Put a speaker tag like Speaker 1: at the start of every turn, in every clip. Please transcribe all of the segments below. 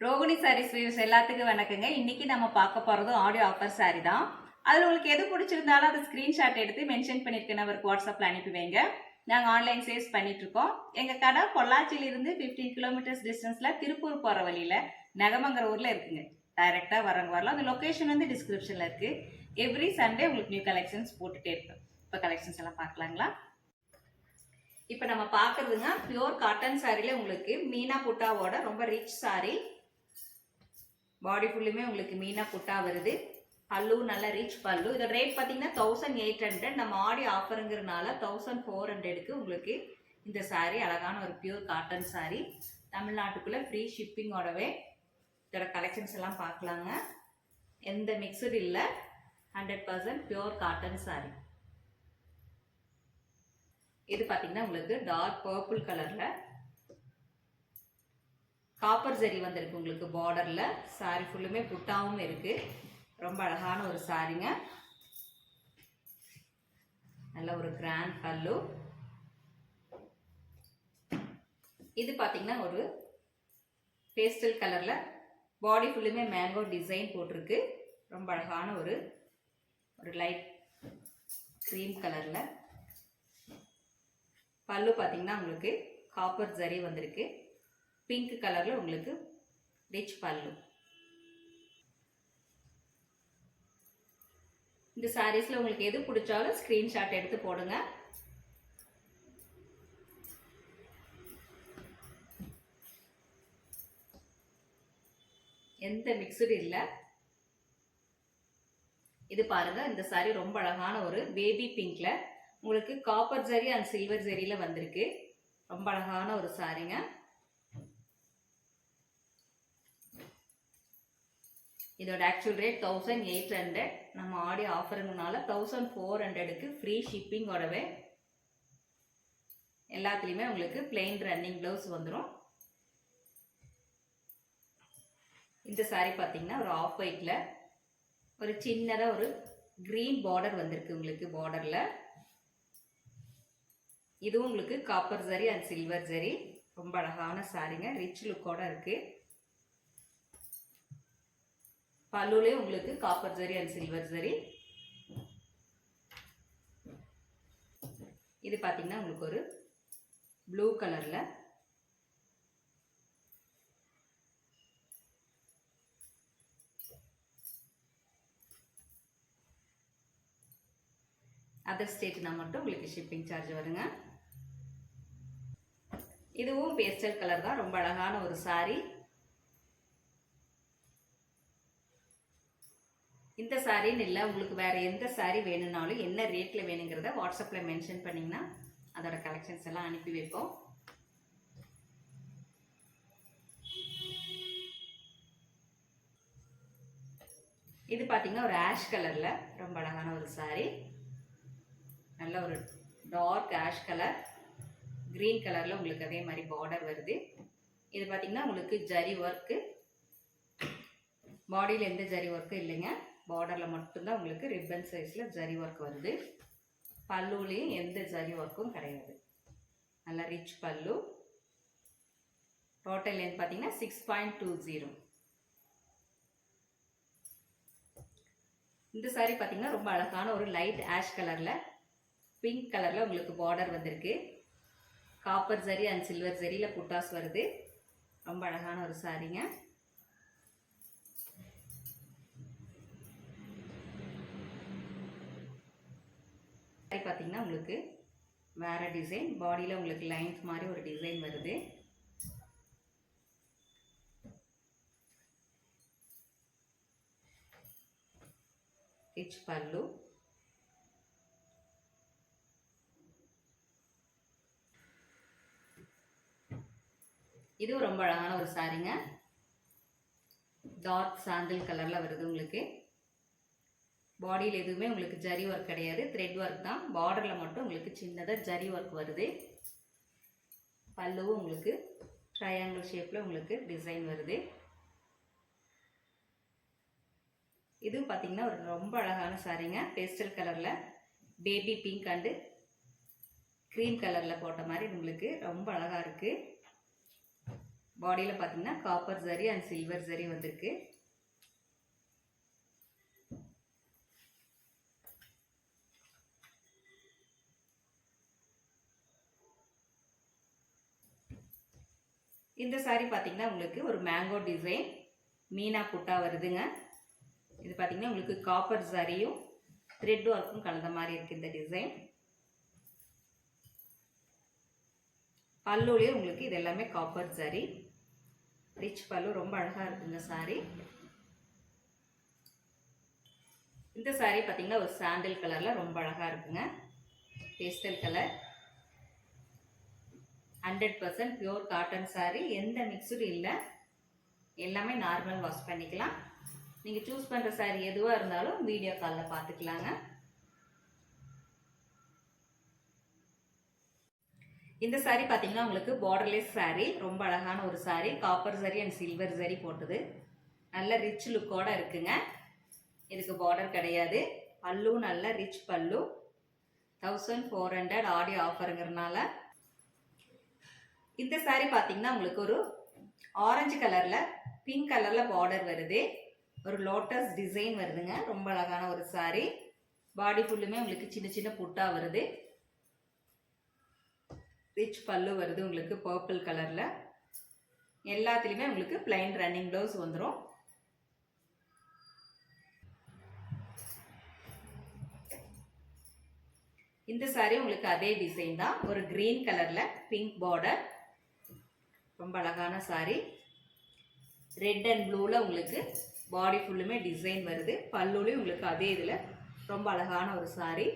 Speaker 1: Rohini saris views எல்லாத்துக்கும் வணக்கங்க. இன்னைக்கு நம்ம பார்க்க போறது ஆடியோ ஆஃபர் சாரி தான். அதுல உங்களுக்கு எது பிடிச்சிருந்தாலும் அதை ஸ்கிரீன்ஷாட் எடுத்து மென்ஷன் பண்ணிருக்க நம்பருக்கு வாட்ஸ்அப்ல அனுப்பி வைங்க. நாங்க ஆன்லைன் சேல்ஸ் பண்ணிட்டு இருக்கோம். எங்க கடை பொள்ளாச்சியில இருந்து 15 கிலோமீட்டர்ஸ் டிஸ்டன்ஸ்ல திருப்பூர் போற வழியில நகமங்கிற ஊர்ல இருக்குங்க. டைரக்டா வரவங்க வரலாம். அந்த லொகேஷன் வந்து டிஸ்கிரிப்ஷன்ல இருக்கு. எவ்ரி சண்டே உங்களுக்கு நியூ கலெக்ஷன்ஸ் போட்டுட்டே இருப்போம். இப்போ கலெக்ஷன்ஸ் எல்லாம் பார்க்கலாங்களா? இப்போ நம்ம பார்க்கறதுங்க பியூர் காட்டன் சாரில உங்களுக்கு மீனா புட்டாவோட ரொம்ப ரிச் சாரி. பாடி ஃபுல்லுமே உங்களுக்கு மீனா புட்டா வருது. பல்லு நல்ல ரிச் பல்லு. இதோட ரேட் பார்த்தீங்கன்னா 1800. நம்ம ஆடி ஆஃபருங்கிறனால 1400க்கு உங்களுக்கு இந்த சாரீ அழகான ஒரு பியூர் காட்டன் சாரீ. தமிழ்நாட்டுக்குள்ள ஃப்ரீ ஷிப்பிங்கோடவே இதோட கலெக்ஷன்ஸ் எல்லாம் பார்க்கலாங்க. எந்த மிக்சடு இல்லை, 100% பியூர் காட்டன் சாரீ. இது பார்த்தீங்கன்னா உங்களுக்கு டார்க் பர்பிள் கலர்ல காப்பர் ஜரி வந்திருக்கு. உங்களுக்கு பார்டர்ல சாரி ஃபுல்லுமே புட்டாவும் இருக்கு. ரொம்ப அழகான ஒரு சாரிங்க. நல்ல ஒரு கிராண்ட் பல்லு. இது பாத்தீங்கன்னா ஒரு பேஸ்டல் கலர்ல பாடி ஃபுல்லுமே மேங்கோ டிசைன் போட்டிருக்கு. ரொம்ப அழகான ஒரு லைட் கிரீம் கலர்ல பல்லு பாத்தீங்கன்னா உங்களுக்கு காப்பர் ஜரி வந்திருக்கு. பிங்க் கலர்ல உங்களுக்கு ரிச் பல்லு. இந்த சாரீஸ்ல உங்களுக்கு எது பிடிச்சாலும் ஸ்கிரீன்ஷாட் எடுத்து போடுங்க. எந்த மிக்சடு இல்ல. இது பாருங்க, இந்த சாரி ரொம்ப அழகான ஒரு பேபி பிங்க்ல உங்களுக்கு காப்பர் ஜரி அண்ட் சில்வர் ஜரியில வந்திருக்கு. ரொம்ப அழகான ஒரு சாரிங்க. இதோட ஆக்சுவல் ரேட் 1800. நம்ம ஆடி ஆஃபருங்கனால 1400க்கு ஃப்ரீ ஷிப்பிங்கோடவே எல்லாத்துலேயுமே உங்களுக்கு பிளெயின் ரன்னிங் ப்ளவுஸ் வந்துடும். இந்த சாரீ பார்த்தீங்கன்னா ஒரு ஆஃப் ஒயிட்ல ஒரு சின்னதாக ஒரு கிரீன் பார்டர் வந்திருக்கு. உங்களுக்கு பார்டர்ல இதுவும் உங்களுக்கு copper zari and silver zari. ரொம்ப அழகான சாரீங்க. ரிச் லுக்கோட இருக்கு. பல்லுலே உங்களுக்கு copper zari and silver zari. இது பாத்தீங்கன்னா உங்களுக்கு ஒரு ப்ளூ கலர்ல அதர் ஸ்டேட்னா மட்டும் உங்களுக்கு ஷிப்பிங் சார்ஜ் வருங்க. இதுவும் பேஸ்டல் கலர் தான். ரொம்ப அழகான ஒரு சாரி. இந்த சாரின்னு இல்லை, உங்களுக்கு வேற எந்த சாரி வேணும்னாலும் என்ன ரேட்ல வேணுங்கிறத வாட்ஸ்அப்ல மென்ஷன் பண்ணீங்கன்னா அதோட கலெக்ஷன்ஸ் எல்லாம் அனுப்பி வைப்போம். இது பாத்தீங்கன்னா ஒரு ஆஷ் கலர்ல ரொம்ப அழகான ஒரு சாரி. நல்ல ஒரு டார்க் ஆஷ் கலர், கிரீன் கலர்ல உங்களுக்கு அதே மாதிரி பார்டர் வருது. இது பாத்தீங்கன்னா உங்களுக்கு ஜரி ஒர்க்கு. பாடியில் எந்த ஜரி ஒர்க்கும் இல்லைங்க. பார்டர்ல மட்டும்தான் உங்களுக்கு ரிப்பன் சைஸ்ல ஜரி ஒர்க் வருது. பல்லுலையும் எந்த ஜரி ஒர்க்கும் கிடையாது. நல்ல ரிச் பல்லு. டோட்டல் லென்த் பார்த்தீங்கன்னா 6.20. இந்த சாரி பார்த்தீங்கன்னா ரொம்ப அழகான ஒரு லைட் ஆஷ் கலர்ல பிங்க் கலர்ல உங்களுக்கு பார்டர் வந்திருக்கு. காப்பர் ஜரி அண்ட் சில்வர் ஜரியில புட்டாஸ் வருது. ரொம்ப அழகான ஒரு சாரிங்க. பார்த்தீங்கன்னா உங்களுக்கு வேற டிசைன். பாடியில் உங்களுக்கு லைன்ஸ் மாதிரி ஒரு டிசைன் வருது. ரிச் பல்லு. இதுவும் ரொம்ப அழகான ஒரு சாரிங்க. டார்க் சாண்டல் கலர்ல வருது. உங்களுக்கு பாடியில் எதுவுமே உங்களுக்கு ஜரி ஒர்க் கிடையாது, த்ரெட் ஒர்க் தான். பார்டர்ல மட்டும் உங்களுக்கு சின்னதாக ஜரி ஒர்க் வருது. பல்லுவும் உங்களுக்கு ட்ரையாங்கிள் ஷேப்ல உங்களுக்கு டிசைன் வருது. இது பார்த்தீங்கன்னா ஒரு ரொம்ப அழகான சாரிங்க. பேஸ்டல் கலர்ல பேபி பிங்க் அண்டு க்ரீம் கலர்ல போட்ட மாதிரி உங்களுக்கு ரொம்ப அழகா இருக்கு. பாடியில் பார்த்தீங்கன்னா copper zari and silver zari வந்திருக்கு. இந்த சாரி பார்த்தீங்கன்னா உங்களுக்கு ஒரு மேங்கோ டிசைன் மீனா புட்டா வருதுங்க. இது பார்த்தீங்கன்னா உங்களுக்கு காப்பர் ஜரியும் த்ரெட் ஒர்க்கும் கலந்த மாதிரி இருக்குது இந்த டிசைன். பல்லுலேயே உங்களுக்கு இது எல்லாமே காப்பர் ஜரி, ரிச் பல்லு, ரொம்ப அழகாக இருக்குங்க சாரி. இந்த சாரி பார்த்தீங்கன்னா ஒரு சாண்டில் கலரில் ரொம்ப அழகாக இருக்குங்க. Pastel colour, 100% pure cotton sorry, எந்த மிக்ஸ்டும் இல்லை, எல்லாமே நார்மல் வாஷ் பண்ணிக்கலாம். நீங்கள் சூஸ் பண்ணுற சாரி எதுவாக இருந்தாலும் வீடியோ காலில் பார்த்துக்கலாங்க. இந்த சாரி பார்த்தீங்கன்னா உங்களுக்கு பார்டர்லெஸ் சாரி, ரொம்ப அழகான ஒரு sorry, copper zari and silver zari போட்டது, நல்ல ரிச் லுக்கோட இருக்குங்க. இதுக்கு பார்டர் கிடையாது. பல்லு நல்ல ரிச் பல்லு, 1400 ஆடி ஆஃபருங்கிறதுனால. இந்த சாரி பார்த்தீங்கன்னா உங்களுக்கு ஒரு ஆரஞ்சு கலரில் பிங்க் கலரில் பார்டர் வருது, ஒரு லோட்டஸ் டிசைன் வருதுங்க. ரொம்ப அழகான ஒரு சாரி. பாடி ஃபுல்லுமே உங்களுக்கு சின்ன சின்ன புட்டா வருது, ரிச் பல்லு வருது உங்களுக்கு பர்பிள் கலரில். எல்லாத்துலேயுமே உங்களுக்கு பிளைன் ரன்னிங் ப்ளவுஸ் வந்துடும். இந்த சாரி உங்களுக்கு அதே டிசைன் தான், ஒரு கிரீன் கலரில் பிங்க் பார்டர், ரொம்ப அழகான சாரி. ரெட் அண்ட் ப்ளூவில் உங்களுக்கு பாடி ஃபுல்லுமே டிசைன் வருது, பல்லுலேயும் உங்களுக்கு அதே இதில் ரொம்ப அழகான ஒரு சாரி.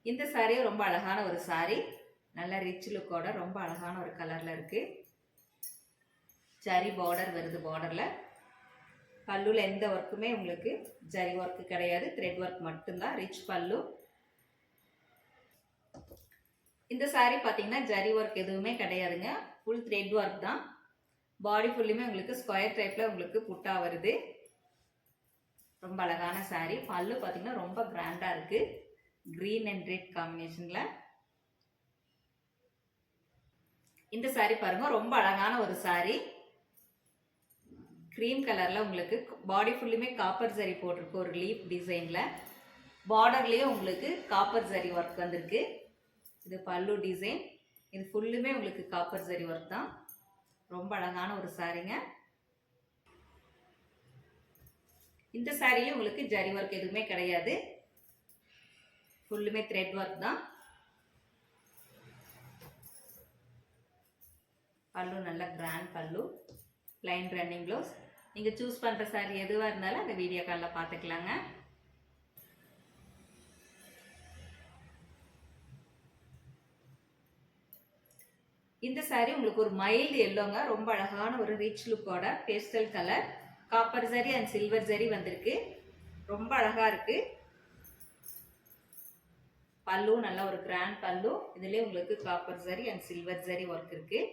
Speaker 1: இந்த சாரியும் ரொம்ப அழகான ஒரு சாரி, நல்ல ரிச் லுக்கோட ரொம்ப அழகான ஒரு கலரில் இருக்குது. ஜரி பார்டர் வருது, பார்டரில் பல்லுவில் எந்த ஒர்க்குமே உங்களுக்கு ஜரி ஒர்க்கு கிடையாது, த்ரெட் ஒர்க் மட்டும்தான், ரிச் பல்லு. இந்த சாரி பார்த்தீங்கன்னா ஜரி ஒர்க் எதுவுமே கிடையாதுங்க, ஃபுல் த்ரெட் ஒர்க் தான். பாடி ஃபுல்லுமே உங்களுக்கு ஸ்கொயர் டைப்பில் உங்களுக்கு புட்டா வருது, ரொம்ப அழகான சாரி. பல்லு பார்த்தீங்கன்னா ரொம்ப கிராண்டாக இருக்குது, க்ரீன் அண்ட் ரெட் காம்பினேஷனில். இந்த சாரி பாருங்க, ரொம்ப அழகான ஒரு சாரி, க்ரீம் கலரில் உங்களுக்கு பாடி ஃபுல்லுமே காப்பர் ஜரி போட்டிருக்கு, ஒரு லீஃப் டிசைனில். பார்டர்லேயும் உங்களுக்கு காப்பர் ஜரி ஒர்க் வந்திருக்கு. இது பல்லு டிசைன், இது ஃபுல்லுமே உங்களுக்கு காப்பர் ஜரி ஒர்க் தான், ரொம்ப அழகான ஒரு சாரிங்க. இந்த சாரியும் உங்களுக்கு ஜரி ஒர்க் எதுவுமே கிடையாது, ஃபுல்லுமே த்ரெட் ஒர்க் தான். பல்லு நல்ல கிராண்ட் பல்லு, லைன் ரன்னிங் ப்ளவுஸ். நீங்கள் சூஸ் பண்ணுற சாரி எதுவாக இருந்தாலும் அந்த வீடியோ காலில் பார்த்துக்கலாங்க. இந்த சாரி உங்களுக்கு ஒரு மைல்டு எல்லோங்க, ரொம்ப அழகான ஒரு ரிச் லுக்கோட pastel colour, copper zari and silver zari வந்திருக்கு, ரொம்ப அழகாக இருக்குது. பல்லு நல்ல ஒரு கிராண்ட் பல்லு, இதுலேயே உங்களுக்கு copper zari and silver zari work இருக்குது.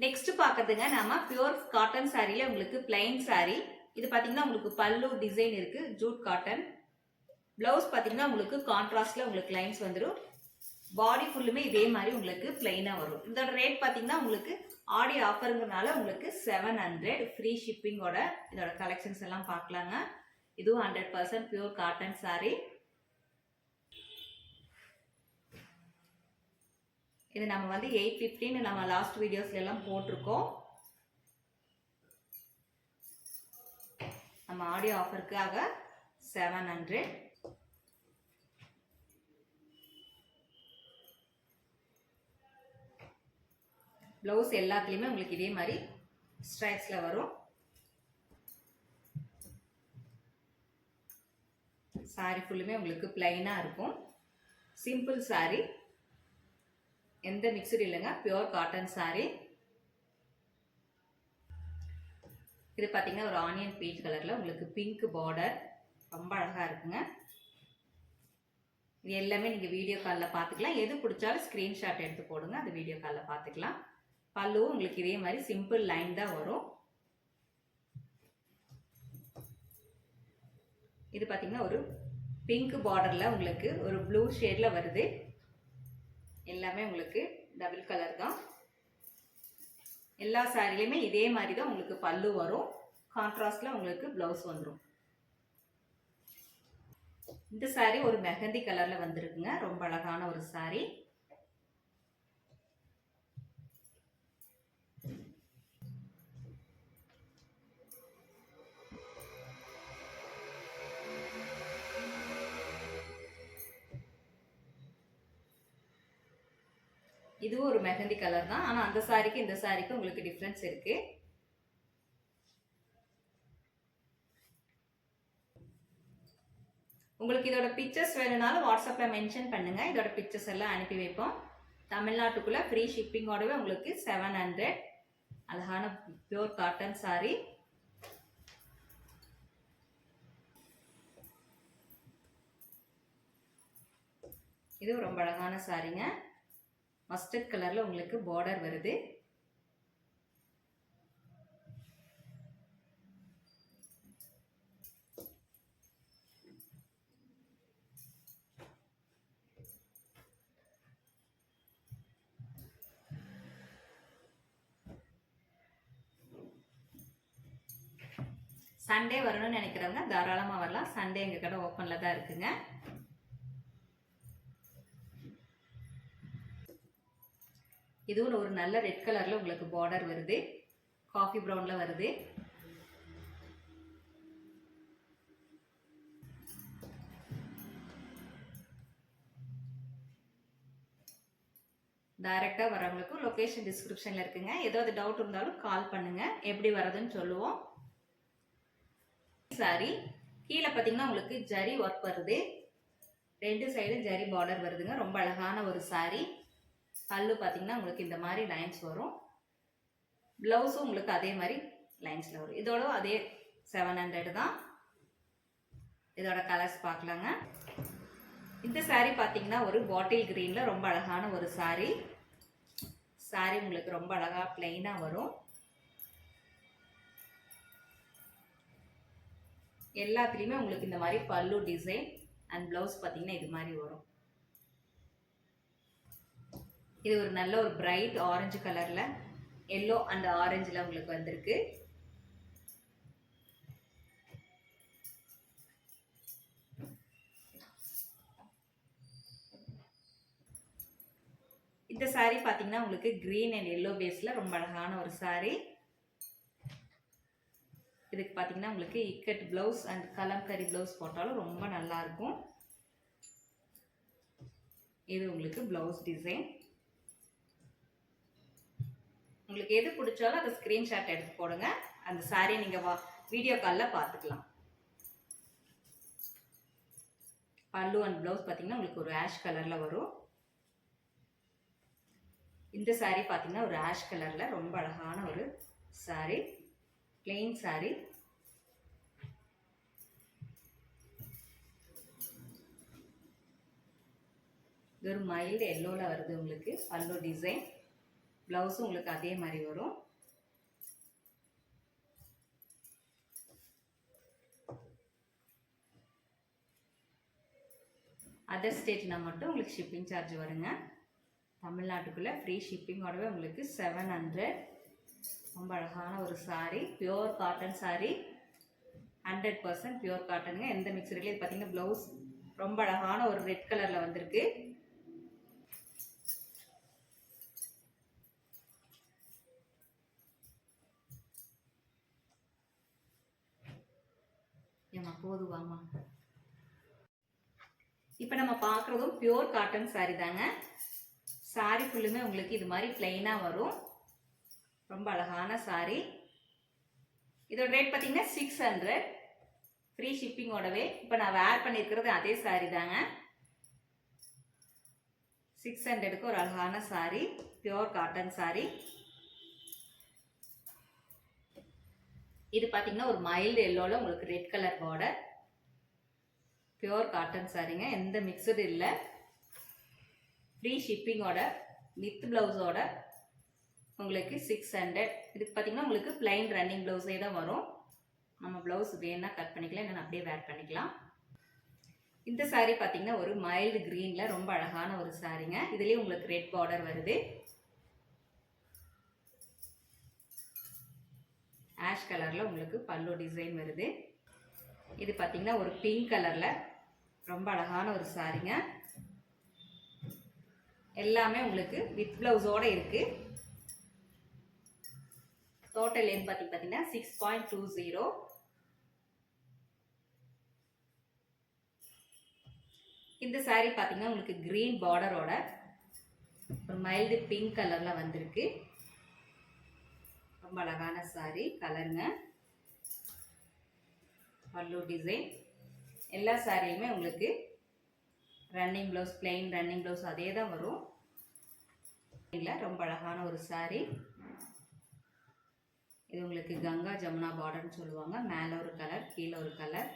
Speaker 1: நெக்ஸ்ட் பார்க்கறதுங்க நாம பியூர் காட்டன் சாரியில் உங்களுக்கு பிளைன் சாரி. இது பார்த்தீங்கன்னா உங்களுக்கு பல்லு டிசைன் இருக்கு, ஜூட் காட்டன். பிளவுஸ் பார்த்தீங்கன்னா உங்களுக்கு கான்ட்ராஸ்ட்ல உங்களுக்கு லைன்ஸ் வந்துடும், பாடி ஃபுல்லுமே இதே மாதிரி உங்களுக்கு பிளைனாக வரும். இதோட ரேட் பார்த்தீங்கன்னா உங்களுக்கு ஆடி ஆஃபருங்கிறதுனால உங்களுக்கு 700 ஃப்ரீ ஷிப்பிங்கோட. இதோட கலெக்ஷன்ஸ் எல்லாம் பார்க்கலாங்க. இதுவும் 100% பியூர் காட்டன் சாரி. இது நம்ம வந்து 850 நம்ம லாஸ்ட் வீடியோஸ்ல எல்லாம் போட்டிருக்கோம். நம்ம ஆடியோ ஆஃபருக்காக 700. ப்ளவுஸ் எல்லாத்துலேயுமே உங்களுக்கு இதே மாதிரி ஸ்ட்ரைப்ஸில் வரும். சாரி ஃபுல்லுமே உங்களுக்கு பிளைனாக இருக்கும், சிம்பிள் சாரி, எந்த மிக்சர் இல்லைங்க, பியூர் காட்டன் சாரி. இது பார்த்தீங்கன்னா ஒரு ஆனியன் பீச் கலரில் உங்களுக்கு பிங்க் பார்டர், ரொம்ப அழகாக இருக்குங்க. இது எல்லாமே நீங்கள் வீடியோ காலில் பார்த்துக்கலாம். எது பிடிச்சாலும் ஸ்க்ரீன்ஷாட் எடுத்து போடுங்க, அது வீடியோ காலில் பார்த்துக்கலாம். பல்லுவும் உங்களுக்கு இதே மாதிரி சிம்பிள் லைன் தான் வரும். இது பார்த்தீங்கன்னா ஒரு பிங்க் பார்டரில் உங்களுக்கு ஒரு ப்ளூ ஷேடில் வருது. எல்லாமே உங்களுக்கு டபுள் கலர் தான். எல்லா சாரிலையுமே இதே மாதிரி தான் உங்களுக்கு பல்லு வரும். கான்ட்ராஸ்டில் உங்களுக்கு ப்ளவுஸ் வந்துடும். இந்த சாரி ஒரு மெஹந்தி கலரில் வந்திருக்குங்க. ரொம்ப அழகான ஒரு சாரி. இதுவும் ஒரு மெஹந்தி கலர் தான். ஆனால் அந்த சாரிக்கு இந்த சாரிக்கு உங்களுக்கு டிஃப்ரென்ஸ் இருக்கு. உங்களுக்கு இதோட பிக்சர்ஸ் வேணும்னாலும் வாட்ஸ்அப்பில் மென்ஷன் பண்ணுங்க. இதோட பிக்சர்ஸ் எல்லாம் அனுப்பி வைப்போம். தமிழ்நாட்டுக்குள்ள ஃப்ரீ ஷிப்பிங்கோடவே உங்களுக்கு 700. அழகான பியூர் காட்டன் சாரி. இது ரொம்ப அழகான சாரிங்க. மஸ்டர்ட் கலர்ல உங்களுக்கு பார்டர் வருது. சண்டே வரணும்னு நினைக்கிறவங்க தாராளமாக வரலாம். சண்டே எங்கள் கடை ஓப்பனில் தான் இருக்குங்க. இதுவும் ஒரு நல்ல ரெட் கலரில் உங்களுக்கு பார்டர் வருது. காஃபி ப்ரௌனில் வருது. டைரெக்டாக வரவங்களுக்கு லொக்கேஷன் டிஸ்கிரிப்ஷனில் இருக்குங்க. ஏதாவது டவுட் இருந்தாலும் கால் பண்ணுங்கள். எப்படி வரதுன்னு சொல்லுவோம். சாரி கீழே பார்த்தீங்கன்னா உங்களுக்கு ஜரி ஒர்க் வருது. 2 சைடும் ஜரி பார்டர் வருதுங்க. ரொம்ப அழகான ஒரு சாரி. பல்லு பார்த்தீங்கன்னா உங்களுக்கு இந்த மாதிரி லைன்ஸ் வரும். ப்ளவுஸும் உங்களுக்கு அதே மாதிரி லைன்ஸில் வரும். இதோட அதே 700 தான். இதோட கலர்ஸ் பார்க்கலாங்க. இந்த சாரி பார்த்தீங்கன்னா ஒரு பாட்டில் கிரீனில் ரொம்ப அழகான ஒரு சாரி. சாரி உங்களுக்கு ரொம்ப அழகாக பிளெயினாக வரும். எல்லாத்துலேயுமே உங்களுக்கு இந்த மாதிரி பல்லு டிசைன் அண்ட் ப்ளவுஸ் பார்த்தீங்கன்னா இது மாதிரி வரும். இது ஒரு நல்ல ஒரு பிரைட் ஆரஞ்சு கலரில் எல்லோ அண்ட் ஆரஞ்சில் உங்களுக்கு வந்திருக்கு. இந்த சாரி பார்த்தீங்கன்னா உங்களுக்கு கிரீன் அண்ட் எல்லோ பேஸில் ரொம்ப அழகான ஒரு சாரி. இதுக்கு பார்த்தீங்கன்னா உங்களுக்கு ikat blouse and kalamkari blouse போட்டாலும் ரொம்ப நல்லா இருக்கும். இது உங்களுக்கு ப்ளவுஸ் டிசைன். உங்களுக்கு எது பிடிச்சாலும் அதை ஸ்க்ரீன்ஷாட் எடுத்து போடுங்க. அந்த சாரி நீங்கள் வீடியோ காலில் பார்த்துக்கலாம். பல்லு அண்ட் ப்ளவுஸ் பார்த்தீங்கன்னா உங்களுக்கு ஒரு ஆஷ் கலரில் வரும். இந்த சாரி பார்த்தீங்கன்னா ஒரு ஆஷ் கலரில் ரொம்ப அழகான ஒரு சாரி. Plain sorry. இது ஒரு மைல்டு எல்லோவில் வருது உங்களுக்கு பல்லு டிசைன். ப்ளவுஸும் உங்களுக்கு அதே மாதிரி வரும். அதர் ஸ்டேட்னா மட்டும் உங்களுக்கு ஷிப்பிங் சார்ஜ் வருங்க. தமிழ்நாட்டுக்குள்ளே ஃப்ரீ ஷிப்பிங்கோடவே உங்களுக்கு 700. ரொம்ப அழகான ஒரு sari. Pure cotton sari. 100% pure காட்டனுங்க. எந்த மிக்சர்லேயே இது பார்த்தீங்கன்னா ப்ளவுஸ் ரொம்ப அழகான ஒரு ரெட் கலரில் வந்திருக்கு. ஏமா போதுவாமா. இப்போ நம்ம பார்க்குறதும் பியூர் காட்டன் சாரி தாங்க. சாரி ஃபுல்லுமே உங்களுக்கு இது மாதிரி பிளெயினாக வரும். ரொம்ப அழகான சாரி. இதோட ரேட் பார்த்தீங்கன்னா 600. ஃப்ரீ ஷிப்பிங்கோடவே. இப்போ நான் வேர் பண்ணியிருக்கிறது அதே சாரி தாங்க. 600க்கு ஒரு அழகான சாரி. Pure cotton sorry. இது பார்த்தீங்கன்னா ஒரு மைல்டு எல்லோவில் உங்களுக்கு red colour border. Pure cotton சாரிங்க. எந்த மிக்சடு இல்லை. ஃப்ரீ ஷிப்பிங்கோட வித் ப்ளவுஸோட உங்களுக்கு 600. இதுக்கு பார்த்தீங்கன்னா உங்களுக்கு பிளைன் ரன்னிங் ப்ளவுஸே தான் வரும். நம்ம ப்ளவுஸ் வேணா கட் பண்ணிக்கலாம், இல்லைன்னா அப்படியே வேர் பண்ணிக்கலாம். இந்த saree பார்த்தீங்கன்னா ஒரு மைல்டு கிரீன்ல ரொம்ப அழகான ஒரு சாரீங்க. இதுலயும் உங்களுக்கு ரெட் பார்டர் வருது. ஆஷ் கலர்ல உங்களுக்கு பல்லு டிசைன் வருது. இது பார்த்தீங்கன்னா ஒரு பிங்க் கலர்ல ரொம்ப அழகான ஒரு சாரீங்க. எல்லாமே உங்களுக்கு வித் பிளவுஸோட இருக்கு. டோட்டல் லென்த் பார்த்தீங்கன்னா 6.20. இந்த saree பார்த்தீங்கன்னா உங்களுக்கு கிரீன் பார்டரோட ஒரு மைல்டு பிங்க் கலர்ல வந்திருக்கு. ரொம்ப அழகான saree கலருங்க. பல்லு டிசைன் எல்லா சாரியுமே உங்களுக்கு running blouse, plain running blouse அதே தான் வரும். இல்லை, ரொம்ப அழகான ஒரு saree. இது உங்களுக்கு கங்கா ஜமுனா பார்டர்னு சொல்லுவாங்க. மேலே ஒரு கலர், கீழே ஒரு கலர்.